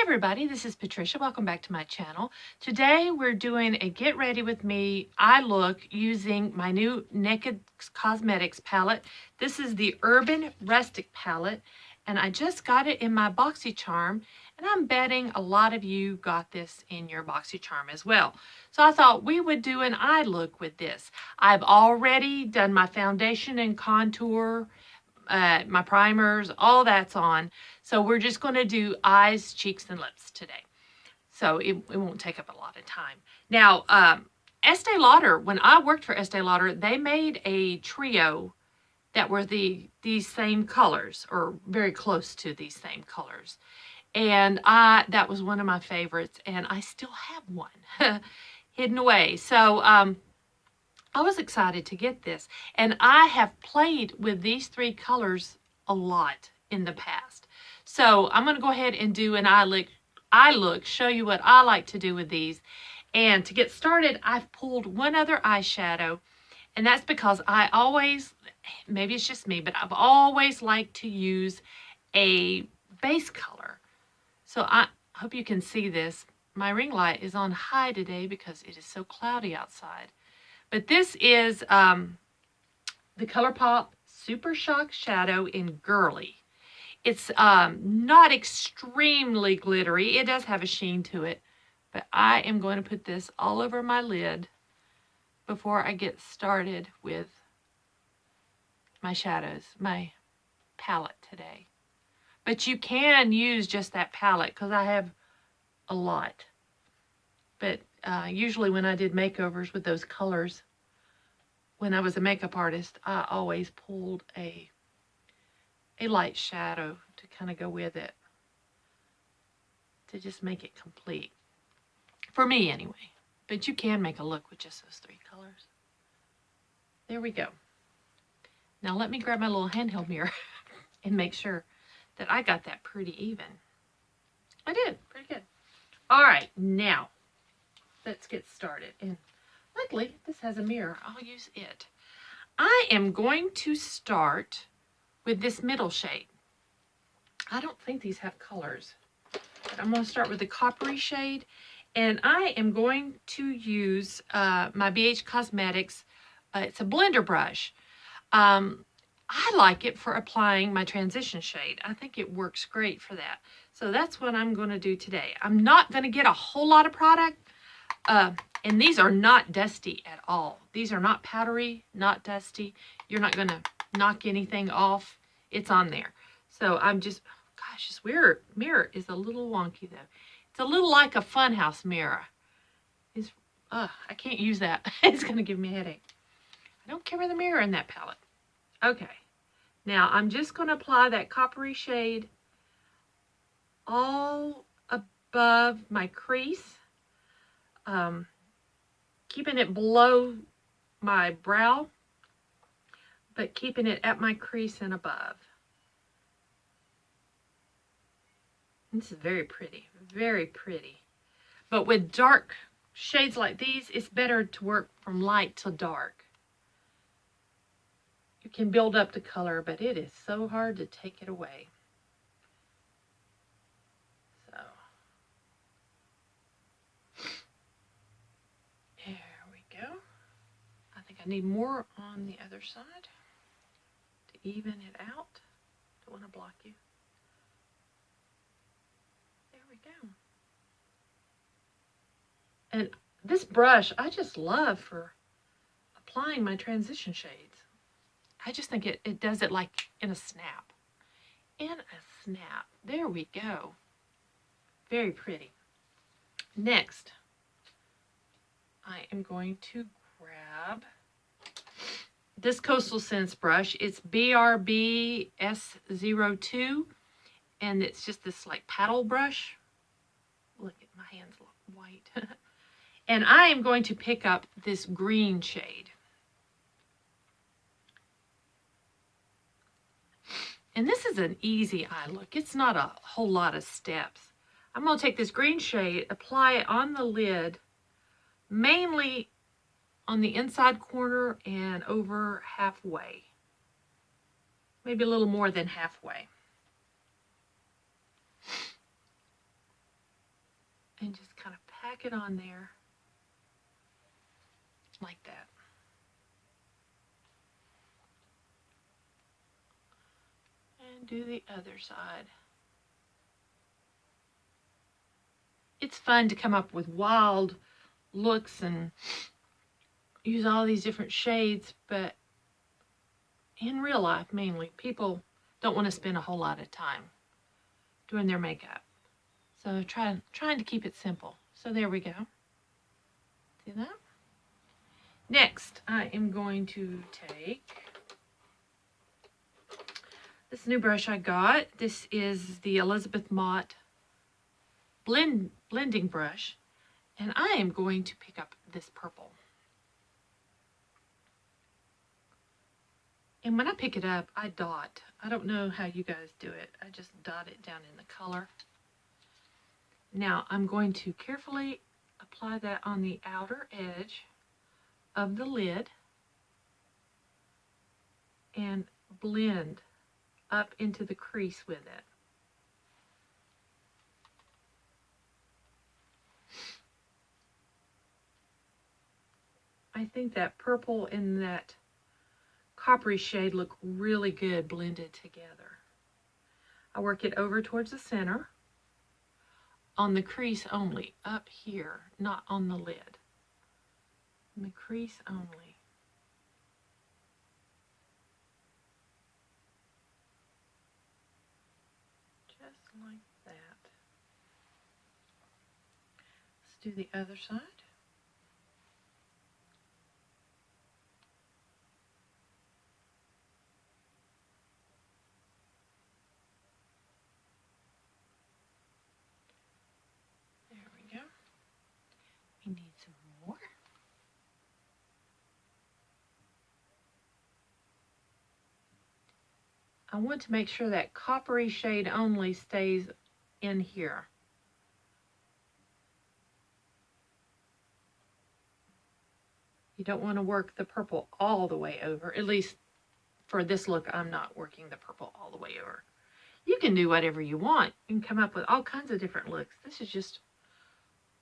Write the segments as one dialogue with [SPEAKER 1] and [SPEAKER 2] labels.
[SPEAKER 1] everybody, this is Patricia. Welcome back to my channel. Today we're doing a get ready with me eye look using my new Naked Cosmetics palette. This is the Urban Rustic palette, and I just got it in my BoxyCharm, and I'm betting a lot of you got this in your BoxyCharm as well. So I thought we would do an eye look with this. I've already done my foundation and contour, my primers, all that's on. So we're just going to do eyes, cheeks, and lips today. So it won't take up a lot of time. Now, Estee Lauder, when I worked for Estee Lauder, they made a trio that were these same colors, or very close to these same colors. And that was one of my favorites, and I still have one hidden away. So I was excited to get this, and I have played with these three colors a lot in the past. So I'm going to go ahead and do an eye look, show you what I like to do with these. And to get started, I've pulled one other eyeshadow, and that's because I always, maybe it's just me, but I've always liked to use a base color. So I hope you can see this. My ring light is on high today because it is so cloudy outside. But this is the Colourpop Super Shock Shadow in Girly. It's not extremely glittery. It does have a sheen to it. But I am going to put this all over my lid before I get started with my shadows, my palette today. But you can use just that palette because I have a lot. But usually when I did makeovers with those colors, when I was a makeup artist, I always pulled a light shadow to kind of go with it, to just make it complete. For me anyway. But you can make a look with just those three colors. There we go. Now let me grab my little handheld mirror and make sure that I got that pretty even. I did, pretty good. All right, now let's get started. And luckily, this has a mirror. I'll use it. I am going to start with this middle shade. I don't think these have colors, but I'm going to start with the coppery shade. And I am going to use my Beige Cosmetics. It's a blender brush. I like it for applying my transition shade. I think it works great for that. So that's what I'm going to do today. I'm not going to get a whole lot of product. And these are not dusty at all. These are not powdery, not dusty. You're not going to knock anything off. It's on there. So I'm just, gosh, this mirror is a little wonky though. It's a little like a funhouse mirror. I can't use that. It's going to give me a headache. I don't carry the mirror in that palette. Okay. Now I'm just going to apply that coppery shade all above my crease. Keeping it below my brow, but keeping it at my crease and above. This is very pretty, very pretty. But with dark shades like these, it's better to work from light to dark. You can build up the color, but it is so hard to take it away. So, there we go. I think I need more on the other side to even it out. Don't want to block you. There we go. And this brush, I just love for applying my transition shades. I just think it does it like in a snap. In a snap. There we go. Very pretty. Next, I am going to grab this Coastal Scents brush. It's BRB S02, and it's just this like paddle brush. Look at my hands look white. And I am going to pick up this green shade. And this is an easy eye look. It's not a whole lot of steps. I'm going to take this green shade, apply it on the lid, mainly on the inside corner and over halfway. Maybe a little more than halfway. and just kind of pack it on there like that. And do the other side. It's fun to come up with wild looks and use all these different shades, but in real life mainly, people don't want to spend a whole lot of time doing their makeup. So trying to keep it simple. So there we go. See that? Next, I am going to take this new brush I got. This is the Elizabeth Mott blending brush, and I am going to pick up this purple. And when I pick it up, I dot. I don't know how you guys do it. I just dot it down in the color. Now I'm going to carefully apply that on the outer edge of the lid and blend up into the crease with it. I think that purple and that coppery shade look really good blended together. I work it over towards the center on the crease only, up here, not on the lid. On the crease only. Just like that. Let's do the other side. We need some more. I want to make sure that coppery shade only stays in here. You don't want to work the purple all the way over. At least for this look, I'm not working the purple all the way over. You can do whatever you want. You can come up with all kinds of different looks. This is just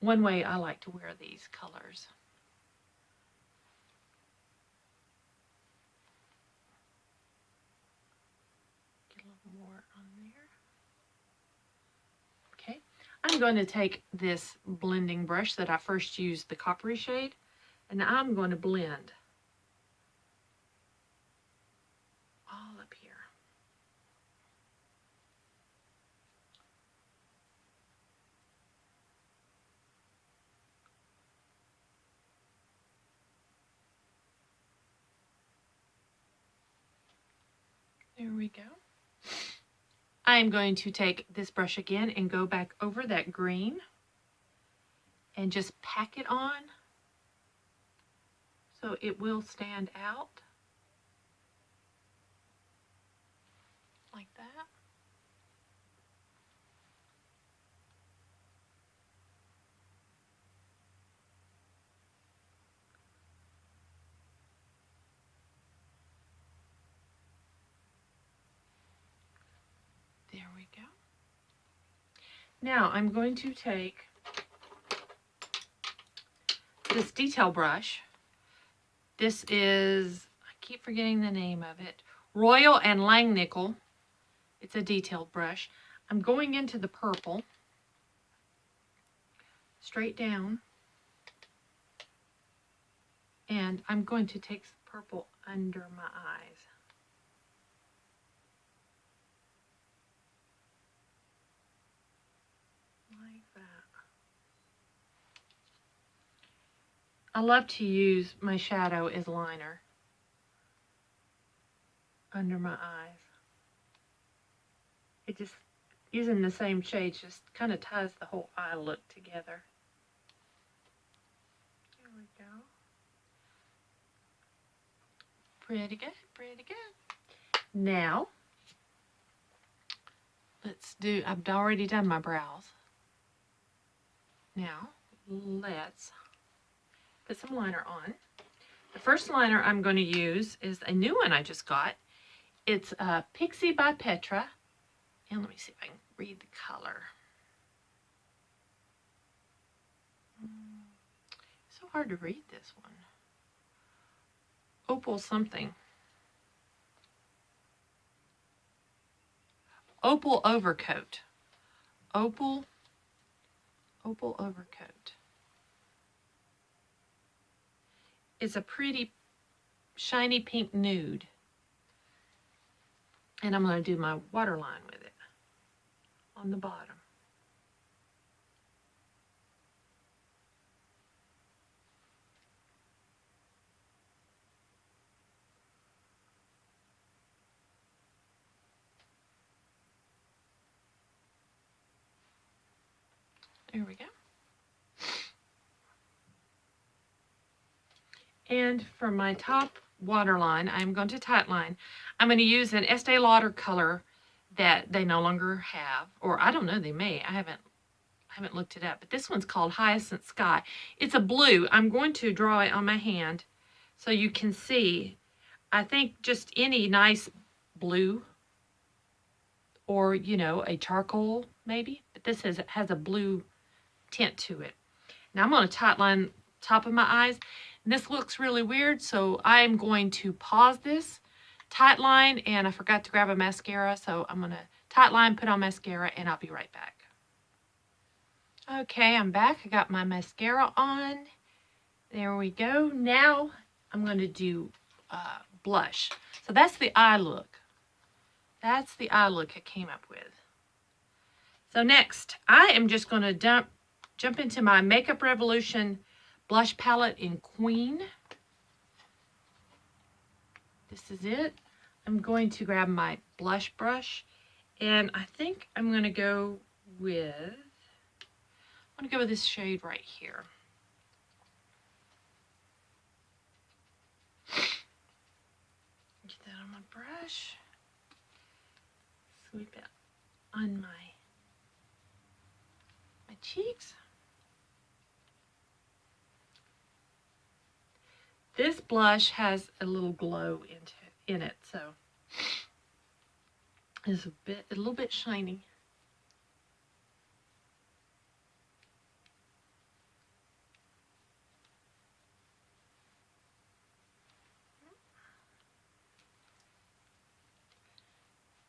[SPEAKER 1] one way I like to wear these colors. Get a little more on there. Okay, I'm going to take this blending brush that I first used, the coppery shade, and I'm going to blend all up here. There we go. I am going to take this brush again and go back over that green and just pack it on so it will stand out like that. There we go. Now I'm going to take this detail brush. This is, I keep forgetting the name of it, Royal and Langnickel. It's a detailed brush. I'm going into the purple, straight down, and I'm going to take some purple under my eyes. Like that. I love to use my shadow as liner under my eyes. It just, using the same shades just kind of ties the whole eye look together. There we go. Pretty good, pretty good. Now, let's do, I've already done my brows. Now, let's put some liner on. The first liner I'm going to use is a new one I just got. It's Pixi by Petra. And let me see if I can read the color. hard to read this one. Opal something. Opal Overcoat. Opal Overcoat. It's a pretty shiny pink nude. And I'm going to do my waterline with it on the bottom. There we go. And for my top waterline, I'm going to tightline. I'm going to use an Estee Lauder color that they no longer have, or I don't know, they may. I haven't looked it up, but this one's called Hyacinth Sky. It's a blue. I'm going to draw it on my hand so you can see. I think just any nice blue, or you know, a charcoal maybe, but this has a blue tint to it. Now I'm going to tightline top of my eyes. And this looks really weird, so I'm going to pause this, tightline, and I forgot to grab a mascara, so I'm going to tightline, put on mascara, and I'll be right back. Okay, I'm back. I got my mascara on. There we go. Now I'm going to do blush. So that's the eye look. That's the eye look I came up with. So next, I am just going to jump into my Makeup Revolution blush palette in Queen. This is it. I'm going to grab my blush brush, and I think I'm going to go with, this shade right here. Get that on my brush. Sweep it on my cheeks. This blush has a little glow in it, so it's a little bit shiny.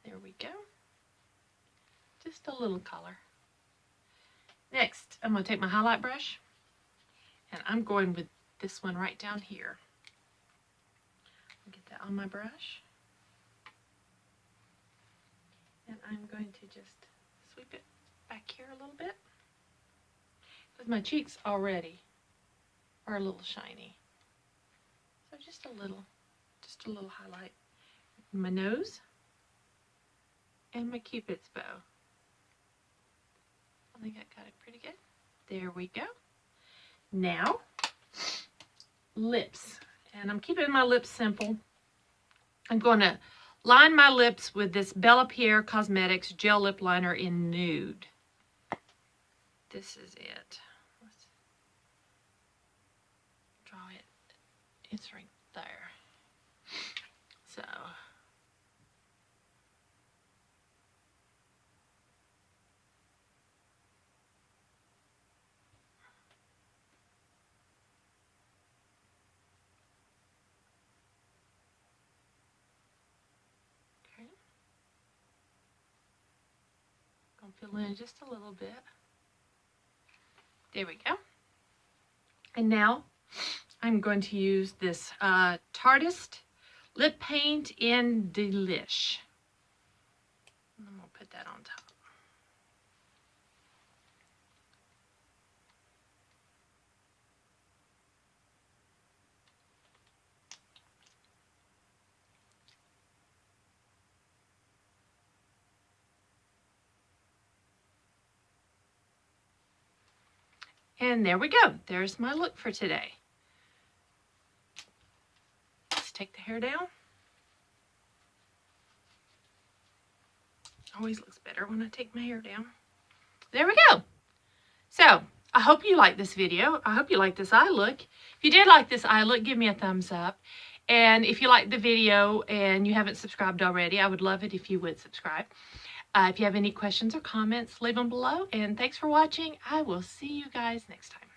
[SPEAKER 1] There we go. Just a little color. Next, I'm going to take my highlight brush, and I'm going with this one right down here. Get that on my brush. And I'm going to just sweep it back here a little bit, because my cheeks already are a little shiny. So just a little highlight. My nose and my Cupid's bow. I think I got it pretty good. There we go. Now, lips. And I'm keeping my lips simple. I'm going to line my lips with this Bellapierre Cosmetics Gel Lip Liner in Nude. This is it. Let's draw it. It's right there. So, fill in just a little bit. There we go. And now I'm going to use this Tarteist lip paint in Delish. And I'm going to put that on top. And there we go. There's my look for today. Let's take the hair down. Always looks better when I take my hair down. There we go. So, I hope you liked this video. I hope you liked this eye look. If you did like this eye look, give me a thumbs up. And if you liked the video and you haven't subscribed already, I would love it if you would subscribe. If you have any questions or comments, leave them below. And thanks for watching. I will see you guys next time.